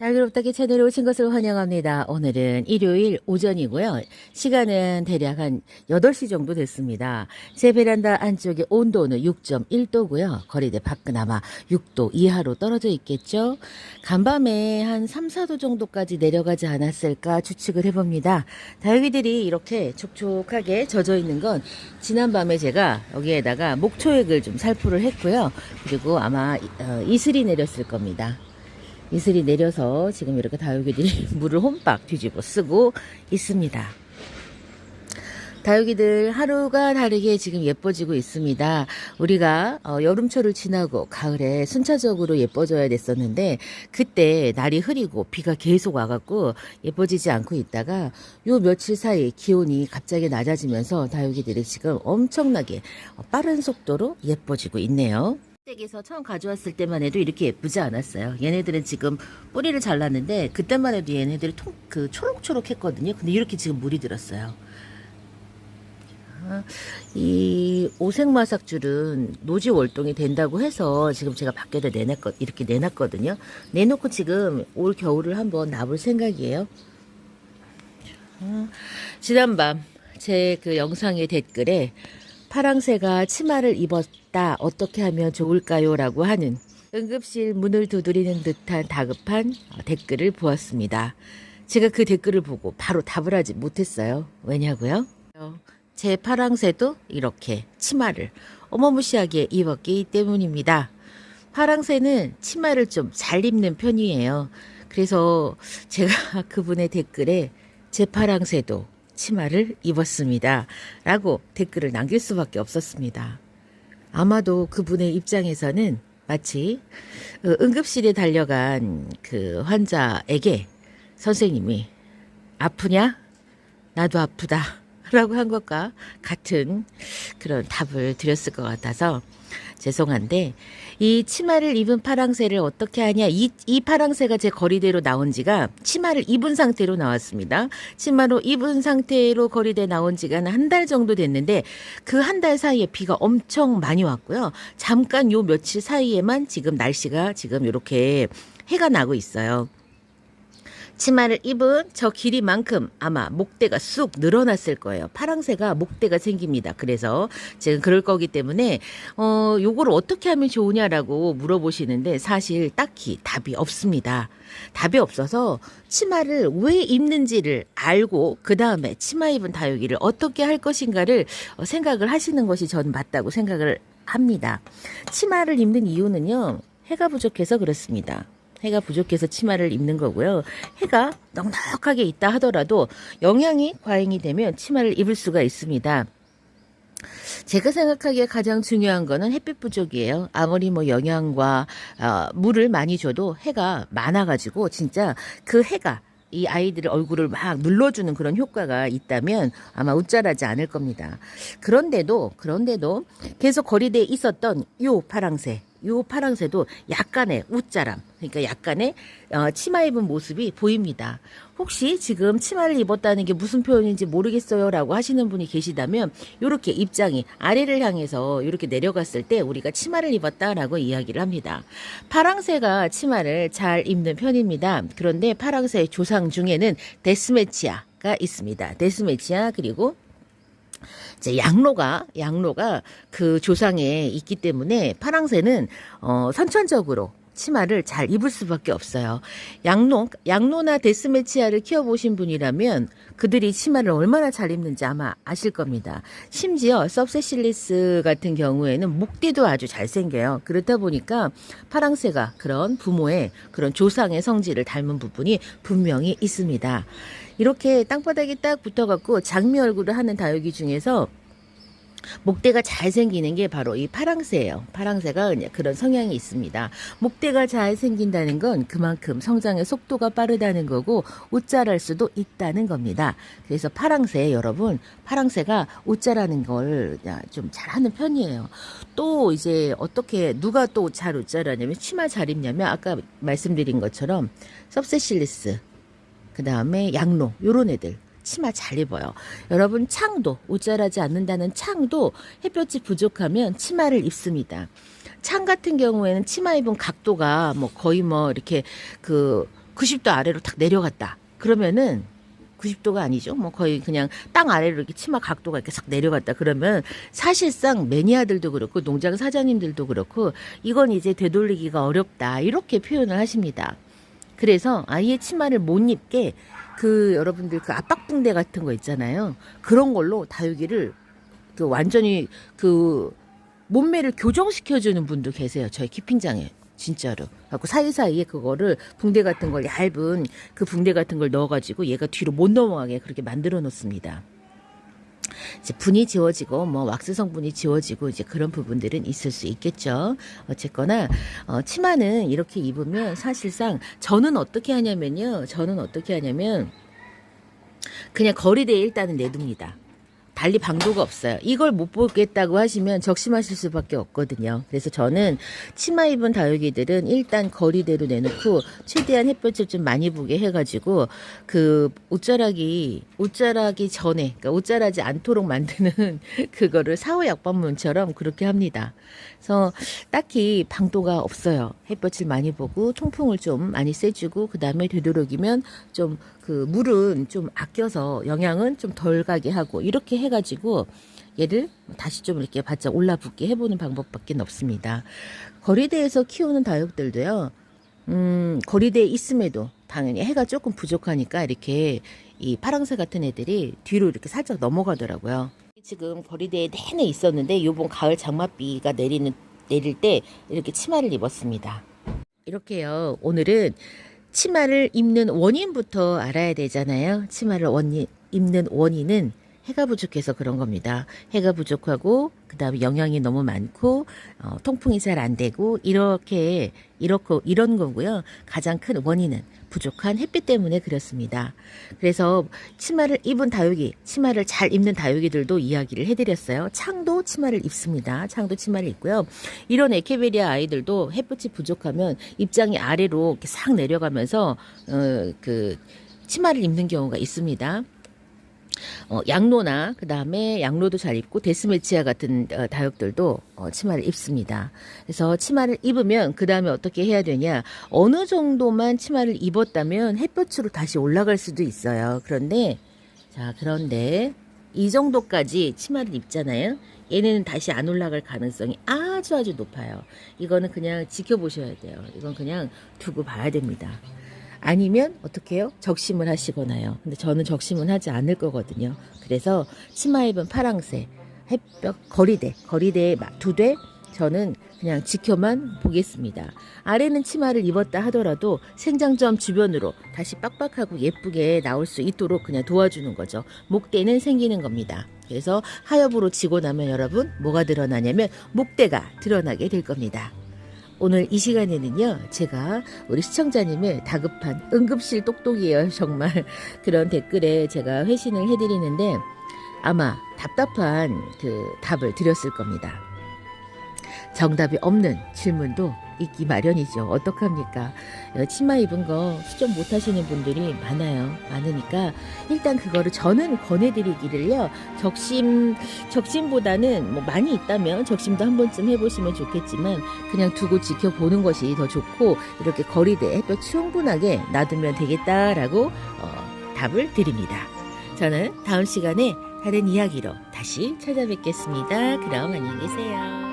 달그롭다기 채널에 오신 것을 환영합니다. 오늘은 일요일 오전이고요. 시간은 대략 한 8시 정도 됐습니다. 제 베란다 안쪽의 온도는 6.1도고요. 거리대 밖은 아마 6도 이하로 떨어져 있겠죠. 간밤에 한 3, 4도 정도까지 내려가지 않았을까 추측을 해봅니다. 다육이들이 이렇게 촉촉하게 젖어 있는 건 지난밤에 제가 여기에다가 목초액을 좀 살포를 했고요. 그리고 아마 이슬이 내렸을 겁니다. 이슬이 내려서 지금 이렇게 다육이들이 물을 홈박 뒤집어 쓰고 있습니다. 다육이들 하루가 다르게 지금 예뻐지고 있습니다. 우리가 여름철을 지나고 가을에 순차적으로 예뻐져야 됐었는데 그때 날이 흐리고 비가 계속 와갖고 예뻐지지 않고 있다가 요 며칠 사이 기온이 갑자기 낮아지면서 다육이들이 지금 엄청나게 빠른 속도로 예뻐지고 있네요. 댁에서 처음 가져왔을 때만 해도 이렇게 예쁘지 않았어요. 얘네들은 지금 뿌리를 잘랐는데 그때만 해도 얘네들이 초록초록했거든요. 근데 이렇게 지금 물이 들었어요. 이 오색마삭줄은 노지 월동이 된다고 해서 지금 제가 밖에다 이렇게 내놨거든요. 내놓고 지금 올 겨울을 한번 놔볼 생각이에요. 지난밤 제 그 영상의 댓글에 파랑새가 치마를 입었다 어떻게 하면 좋을까요? 라고 하는 응급실 문을 두드리는 듯한 다급한 댓글을 보았습니다. 제가 그 댓글을 보고 바로 답을 하지 못했어요. 왜냐고요? 제 파랑새도 이렇게 치마를 어마무시하게 입었기 때문입니다. 파랑새는 치마를 좀 잘 입는 편이에요. 그래서 제가 그분의 댓글에 제 파랑새도 치마를 입었습니다. 라고 댓글을 남길 수밖에 없었습니다. 아마도 그분의 입장에서는 마치 응급실에 달려간 그 환자에게 선생님이 아프냐? 나도 아프다. 라고 한 것과 같은 그런 답을 드렸을 것 같아서 죄송한데 이 치마를 입은 파랑새를 어떻게 하냐. 이 파랑새가 제 거리대로 나온 지가 치마를 입은 상태로 나왔습니다. 치마로 입은 상태로 거리대 나온 지가 한 달 정도 됐는데 그 한 달 사이에 비가 엄청 많이 왔고요. 잠깐 요 며칠 사이에만 지금 날씨가 지금 이렇게 해가 나고 있어요. 치마를 입은 저 길이만큼 아마 목대가 쑥 늘어났을 거예요. 파랑새가 목대가 생깁니다. 그래서 지금 그럴 거기 때문에 요거를 어떻게 하면 좋으냐라고 물어보시는데 사실 딱히 답이 없습니다. 답이 없어서 치마를 왜 입는지를 알고 그 다음에 치마 입은 다육이를 어떻게 할 것인가를 생각을 하시는 것이 전 맞다고 생각을 합니다. 치마를 입는 이유는요. 해가 부족해서 그렇습니다. 해가 부족해서 치마를 입는 거고요. 해가 넉넉하게 있다 하더라도 영양이 과잉이 되면 치마를 입을 수가 있습니다. 제가 생각하기에 가장 중요한 거는 햇빛 부족이에요. 아무리 뭐 영양과 물을 많이 줘도 해가 많아가지고 진짜 그 해가 이 아이들의 얼굴을 막 눌러주는 그런 효과가 있다면 아마 웃자라지 않을 겁니다. 그런데도 계속 거리대에 있었던 요 파랑새도 약간의 웃자람, 그러니까 약간의 치마 입은 모습이 보입니다. 혹시 지금 치마를 입었다는 게 무슨 표현인지 모르겠어요 라고 하시는 분이 계시다면 이렇게 입장이 아래를 향해서 이렇게 내려갔을 때 우리가 치마를 입었다라고 이야기를 합니다. 파랑새가 치마를 잘 입는 편입니다. 그런데 파랑새의 조상 중에는 데스메치아가 있습니다. 데스메치아 그리고 이제 양로가 그 조상에 있기 때문에 파랑새는 선천적으로 치마를 잘 입을 수밖에 없어요. 양로나 데스메치아를 키워보신 분이라면 그들이 치마를 얼마나 잘 입는지 아마 아실 겁니다. 심지어 섭세실리스 같은 경우에는 목대도 아주 잘생겨요. 그렇다 보니까 파랑새가 그런 부모의 그런 조상의 성질을 닮은 부분이 분명히 있습니다. 이렇게 땅바닥에 딱 붙어갖고 장미 얼굴을 하는 다육이 중에서 목대가 잘 생기는 게 바로 이 파랑새예요. 파랑새가 그런 성향이 있습니다. 목대가 잘 생긴다는 건 그만큼 성장의 속도가 빠르다는 거고 웃자랄 수도 있다는 겁니다. 그래서 여러분 파랑새가 웃자라는 걸 좀 잘하는 편이에요. 또 이제 어떻게 누가 또 잘 웃자라냐면 치마 잘 입냐면 아까 말씀드린 것처럼 섭세실리스 그 다음에 양로 요런 애들 치마 잘 입어요. 여러분 창도 웃자라지 않는다는 창도 햇볕이 부족하면 치마를 입습니다. 창 같은 경우에는 치마 입은 각도가 거의 이렇게 90도 아래로 탁 내려갔다. 그러면은 90도가 아니죠. 뭐 거의 그냥 땅 아래로 이렇게 치마 각도가 이렇게 싹 내려갔다. 그러면 사실상 매니아들도 그렇고 농장 사장님들도 그렇고 이건 이제 되돌리기가 어렵다. 이렇게 표현을 하십니다. 그래서 아예 치마를 못 입게 그 여러분들 그 압박붕대 같은 거 있잖아요. 그런 걸로 다육이를 그 완전히 그 몸매를 교정시켜주는 분도 계세요. 저희 키핑장에. 진짜로. 갖고 사이사이에 그거를 붕대 같은 걸 얇은 그 붕대 같은 걸 넣어가지고 얘가 뒤로 못 넘어가게 그렇게 만들어 놓습니다. 이제 분이 지워지고 뭐 왁스 성분이 지워지고 이제 그런 부분들은 있을 수 있겠죠. 어쨌거나 치마는 이렇게 입으면 사실상 저는 어떻게 하냐면요. 그냥 거리대에 일단은 내둡니다. 달리 방도가 없어요. 이걸 못 보겠다고 하시면 적심하실 수밖에 없거든요. 그래서 저는 치마 입은 다육이들은 일단 거리대로 내놓고 최대한 햇볕을 좀 많이 보게 해가지고 그 옷자라기 전에 그러니까 옷자라지 않도록 만드는 그거를 사후 약방문처럼 그렇게 합니다. 그래서 딱히 방도가 없어요. 햇볕을 많이 보고 통풍을 좀 많이 쐬주고 그 다음에 되도록이면 좀 그 물은 좀 아껴서 영양은 좀 덜 가게 하고 이렇게 해가지고 얘를 다시 좀 이렇게 바짝 올라붙게 해보는 방법밖에 없습니다. 거리대에서 키우는 다육들도요. 거리대에 있음에도 당연히 해가 조금 부족하니까 이렇게 이 파랑새 같은 애들이 뒤로 이렇게 살짝 넘어가더라고요. 지금 거리대에 내내 있었는데 요번 가을 장맛비가 내릴 때 이렇게 치마를 입었습니다. 이렇게요. 오늘은 치마를 입는 원인부터 알아야 되잖아요. 치마를 입는 원인은 해가 부족해서 그런 겁니다. 해가 부족하고 그 다음에 영양이 너무 많고 통풍이 잘 안 되고 이런 거고요. 가장 큰 원인은 부족한 햇빛 때문에 그렇습니다. 그래서 치마를 잘 입는 다육이들도 이야기를 해드렸어요. 창도 치마를 입습니다. 창도 치마를 입고요. 이런 에케베리아 아이들도 햇빛이 부족하면 입장이 아래로 이렇게 싹 내려가면서 그 치마를 입는 경우가 있습니다. 양로나 그 다음에 양로도 잘 입고 데스메치아 같은 다육들도 치마를 입습니다. 그래서 치마를 입으면 그 다음에 어떻게 해야 되냐, 어느 정도만 치마를 입었다면 햇볕으로 다시 올라갈 수도 있어요. 그런데 이 정도까지 치마를 입잖아요. 얘네는 다시 안 올라갈 가능성이 아주 높아요. 이거는 그냥 지켜보셔야 돼요. 이건 그냥 두고 봐야 됩니다. 아니면 어떻게 해요? 적심을 하시거나요. 근데 저는 적심은 하지 않을 거거든요. 그래서 치마 입은 파랑새, 햇볕, 거리대에 2대 저는 그냥 지켜만 보겠습니다. 아래는 치마를 입었다 하더라도 생장점 주변으로 다시 빡빡하고 예쁘게 나올 수 있도록 그냥 도와주는 거죠. 목대는 생기는 겁니다. 그래서 하엽으로 지고 나면 여러분 뭐가 드러나냐면 목대가 드러나게 될 겁니다. 오늘 이 시간에는요, 제가 우리 시청자님의 다급한 응급실 똑똑이에요. 정말 그런 댓글에 제가 회신을 해드리는데 아마 답답한 그 답을 드렸을 겁니다. 정답이 없는 질문도 있기 마련이죠. 어떡합니까? 치마 입은 거 수정 못 하시는 분들이 많으니까 일단 그거를 저는 권해드리기를요. 적심보다는 뭐 많이 있다면 적심도 한 번쯤 해보시면 좋겠지만 그냥 두고 지켜보는 것이 더 좋고 이렇게 거리대 햇볕 충분하게 놔두면 되겠다라고 답을 드립니다. 저는 다음 시간에 다른 이야기로 다시 찾아뵙겠습니다. 그럼 안녕히 계세요.